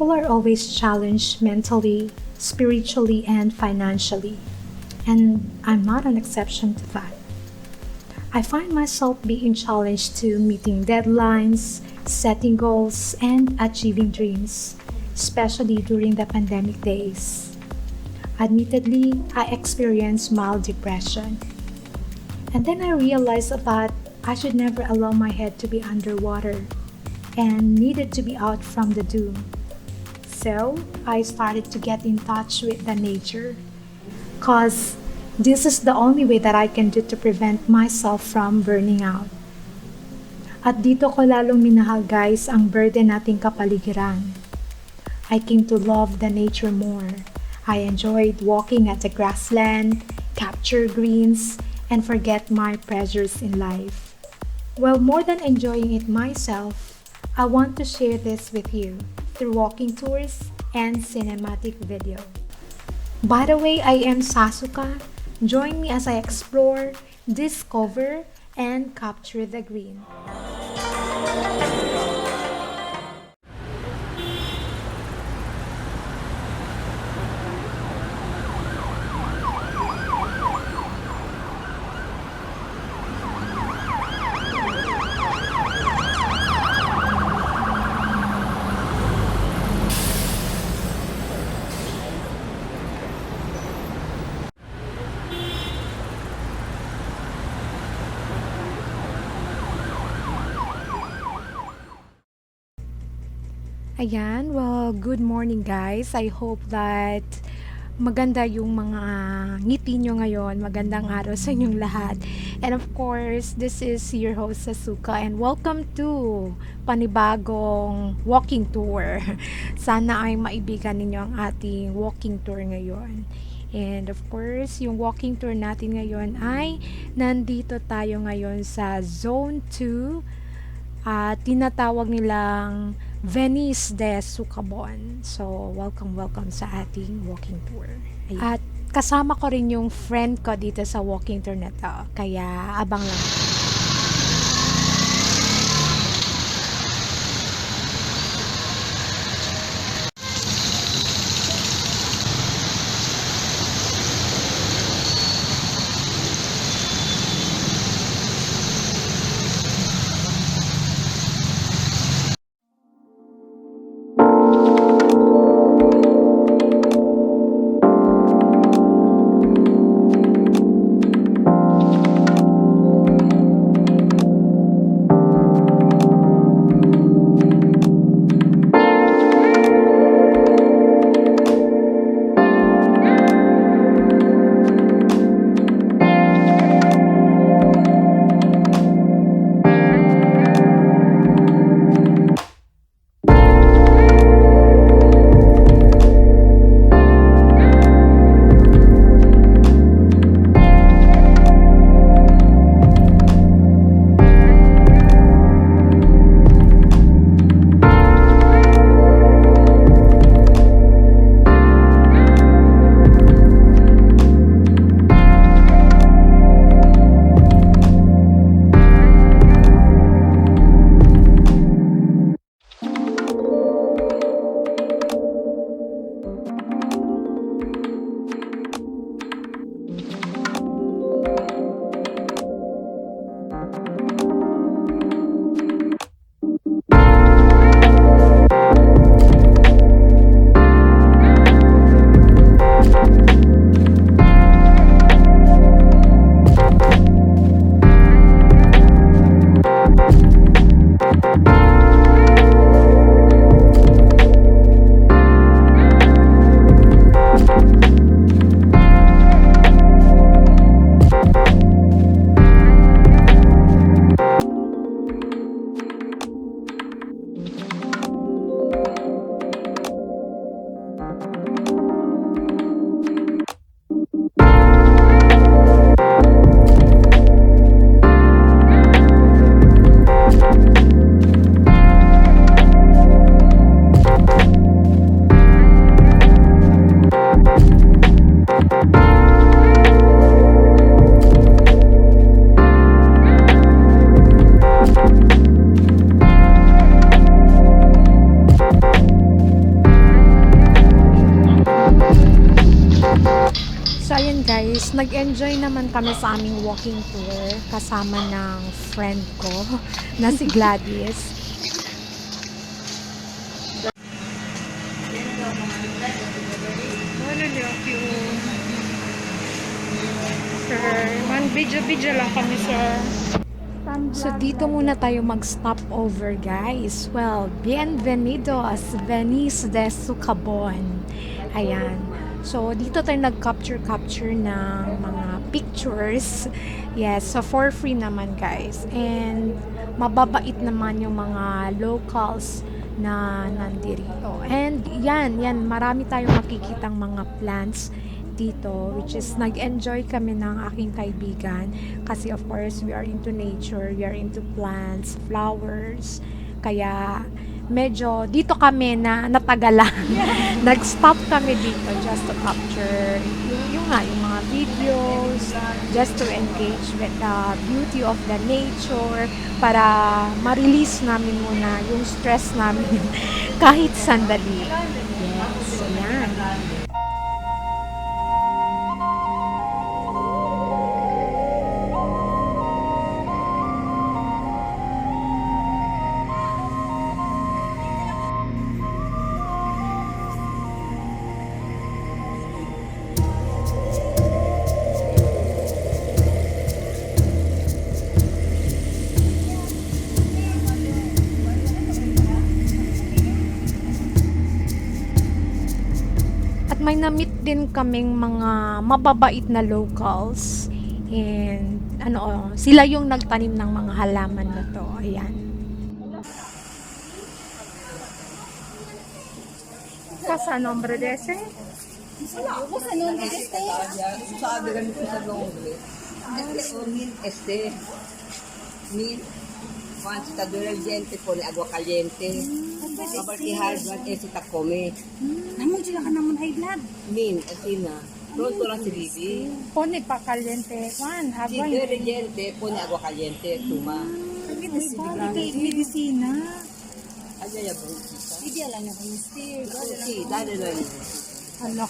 People are always challenged mentally, spiritually, and financially, and I'm not an exception to that. I find myself being challenged to meeting deadlines, setting goals, and achieving dreams, especially during the pandemic days. Admittedly, I experienced mild depression. And then I realized that I should never allow my head to be underwater and needed to be out from the doom. So I started to get in touch with the nature, cause this is the only way that I can do to prevent myself from burning out. At dito ko lalong minahal guys ang burden nating kapaligiran. I came to love the nature more. I enjoyed walking at the grassland, capture greens, and forget my pressures in life. Well, more than enjoying it myself, I want to share this with you through walking tours and cinematic video. By the way, I am SASUKA. Join me as I explore, discover, and capture the green. Ayan, well, good morning guys. I hope that maganda yung mga ngiti nyo ngayon. Magandang araw sa inyong lahat. And of course, this is your host SASUKA and welcome to panibagong walking tour. Sana ay maibigan ninyo ang ating walking tour ngayon. And of course, yung walking tour natin ngayon ay nandito tayo ngayon sa Zone 2 at tinatawag nilang Venice de Sucabon. So, welcome sa ating walking tour. Ayan. At kasama ko rin yung friend ko dito sa walking tour na to. Kaya, abang lang. guys, nag-enjoy naman kami sa aming walking tour kasama ng friend ko na si Gladys. Sir, video lang kami, sir. So, dito muna tayo mag-stop over, guys. Well, bienvenidos, Venice de Sucabon. Ayan. So, dito tayo nag-capture ng mga pictures. Yes, so for free naman, guys. And, mababait naman yung mga locals na nandirito. And, yan, marami tayong makikitang mga plants dito, which is nag-enjoy kami ng aking kaibigan kasi of course we are into nature, we are into plants, flowers, kaya medyo dito kami na natagalan. Nag-stop kami dito just to capture yung mga videos, just to engage with the beauty of the nature para ma-release namin muna yung stress namin kahit sandali. Yes, so yan. May na-meet din kaming mga mababait na locals and sila yung nagtanim ng mga halaman na to. Ayan. Sa nombre de ese? Wala ako sa nombre de ese. Sabi ganito sa nombre. Mil conquistador el gente pone agua caliente. Kabartihar blood ese ta come. Namun sila ka naman high blood. Min, asina. Pronto lang si Bibi. Pone pa caliente. Juan, Si agua. el gente pone agua caliente, tuma. Pagkita si Bigay medicina. Ay, ya bronquita. Hindi lang na kami steer. Sí, dale lang. Ano?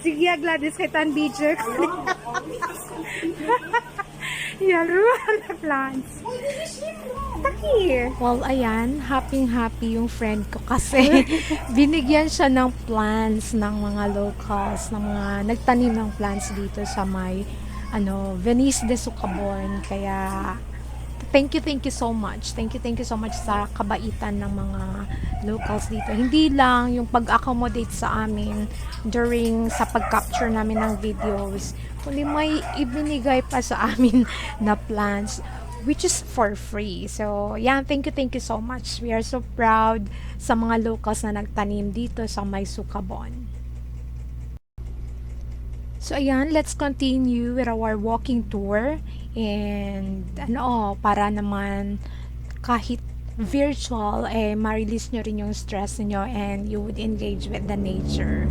Sige, Gladys, kay Tan Beacher. Yaro na plants. Taki. Well, ayan, happy yung friend ko kasi binigyan siya ng plants ng mga locals, ng mga nagtanim ng plants dito sa may Venice de Sucabon. Kaya thank you so much. Thank you so much sa kabaitan ng mga locals dito. Hindi lang yung pag-accommodate sa amin during sa pag-capture namin ng videos, kundi may ibinigay pa sa amin na plants which is for free. So, yan, thank you so much. We are so proud sa mga locals na nagtanim dito sa may Sucabon. So, ayan, let's continue with our walking tour. And, para naman kahit virtual, ma-release nyo rin yung stress niyo and you would engage with the nature.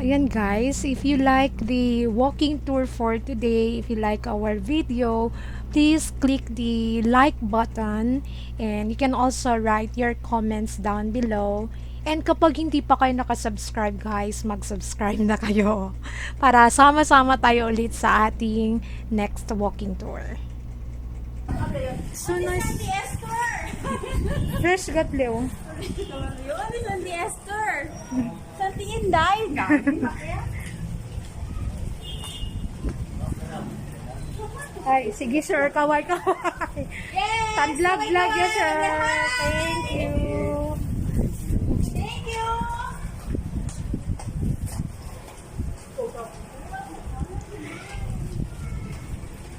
Ayan guys, if you like the walking tour for today, if you like our video, please click the like button and you can also write your comments down below. And kapag hindi pa kayo nakasubscribe guys, mag-subscribe na kayo para sama-sama tayo ulit sa ating next walking tour. So nice. Fresh gat Leo. Yun, isang di Esther. Santi Inday. Ay, sige sir, kaway-kaway. Yes! Tan-vlog-vlog ya sir. Thank you. Thank you!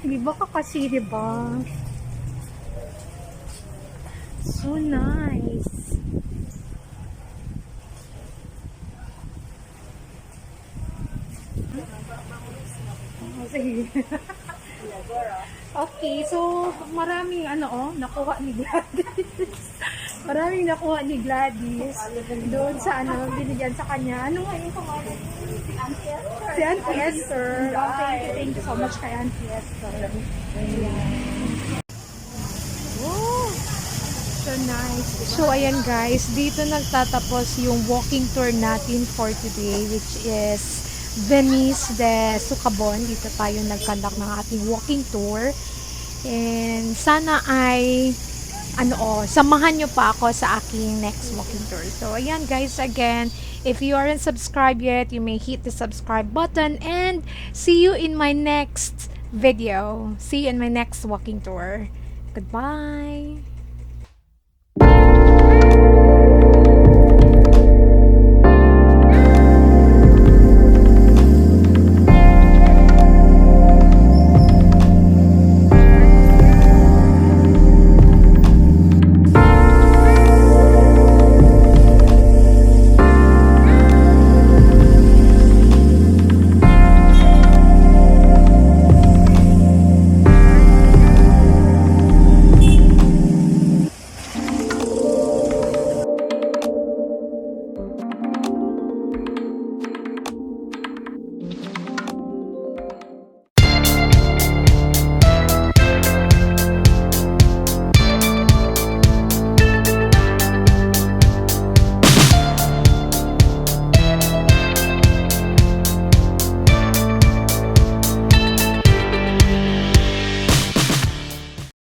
Di ba kasi, di ba? So nice. Oh, sige. Okay, so maraming nakuha ni Gladys. Maraming nakuha ni Gladys doon sa binigyan sa kanya. Ano nga yung pangalan? Si Auntie Esther. Oh, thank you so much kay Auntie Esther. Oh, so nice. So ayan guys, dito nagtatapos yung walking tour natin for today, which is Venice de Sucabon. Dito tayo nag-conduct ng ating walking tour. And sana ay samahan nyo pa ako sa aking next walking tour. So ayan guys, again, if you aren't subscribed yet, you may hit the subscribe button and see you in my next video. See you in my next walking tour. Goodbye.